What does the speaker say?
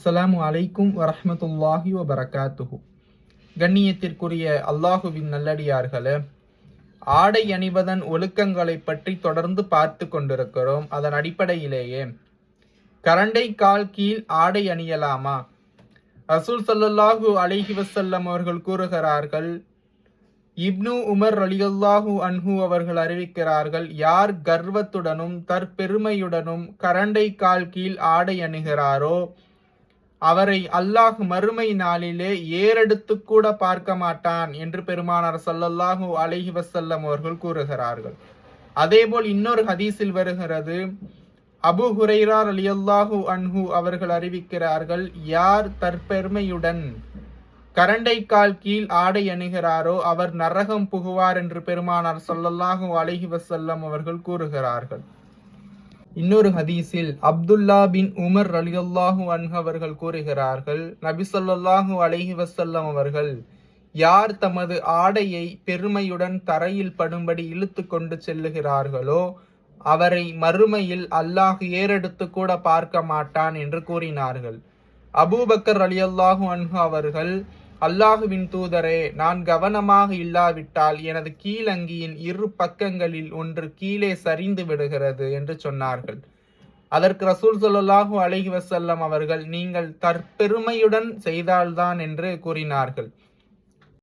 அஸ்ஸலாமு அலைக்கும் வரஹ்மத்துல்லாஹி வபரகாத்துஹு. கண்ணியத்திற்குரிய அல்லாஹுவின் நல்லடியார்களே, ஆடை அணிவதன் ஒழுக்கங்களை பற்றி தொடர்ந்து பார்த்து கொண்டிருக்கிறோம். அதன் அடிப்படையிலேயே கரண்டை கால் கீழ் ஆடை அணியலாமா? ரசூல் ஸல்லல்லாஹு அலைஹி வஸல்லம் அவர்கள் கூறுகிறார்கள், இப்னு உமர் ரலியல்லாஹு அன்ஹு அவர்கள் அறிவிக்கிறார்கள், யார் கர்வத்துடனும் தற்பெருமையுடனும் கரண்டை கால் கீழ் ஆடை அணுகிறாரோ அவரை அல்லாஹ் மறுமை நாளிலே ஏறெடுத்து கூட பார்க்க மாட்டான் என்று பெருமானார் ஸல்லல்லாஹு அலைஹி வஸல்லம் அவர்கள் கூறுகிறார்கள். அதேபோல் இன்னொரு ஹதீஸில் வருகிறது, அபு ஹுரைரா ரலியல்லாஹு அன்ஹு அவர்கள் அறிவிக்கிறார்கள், யார் தற்பெருமையுடன் கரண்டை கால் கீழ் ஆடை அணுகிறாரோ அவர் நரகம் புகுவார் என்று பெருமானார் ஸல்லல்லாஹு அலைஹி வஸல்லம் அவர்கள் கூறுகிறார்கள். இன்னொரு ஹதீஸில் அப்துல்லா பின் உமர் ரலியல்லாஹு அன்ஹு அவர்கள் கூறுகிறார்கள், நபி ஸல்லல்லாஹு அலைஹி வஸல்லம் அவர்கள், யார் தமது ஆடையை பெருமையுடன் தரையில் படும்படி இழுத்து கொண்டு செல்லுகிறார்களோ அவரை மறுமையில் அல்லாஹ் ஏறெடுத்து கூட பார்க்க மாட்டான் என்று கூறினார்கள். அபூபக்கர் ரலியல்லாஹு அன்ஹு அவர்கள், அல்லாஹுவின் தூதரே, நான் கவனமாக இல்லாவிட்டால் எனது கீழங்கியின் இரு பக்கங்களில் ஒன்று கீழே சரிந்து விடுகிறது என்று சொன்னார்கள். அதற்கு ரசூல் ஸல்லல்லாஹு அலைஹி வஸல்லம் அவர்கள், நீங்கள் தற்பெருமையுடன் செய்தால்தான் என்று கூறினார்கள்.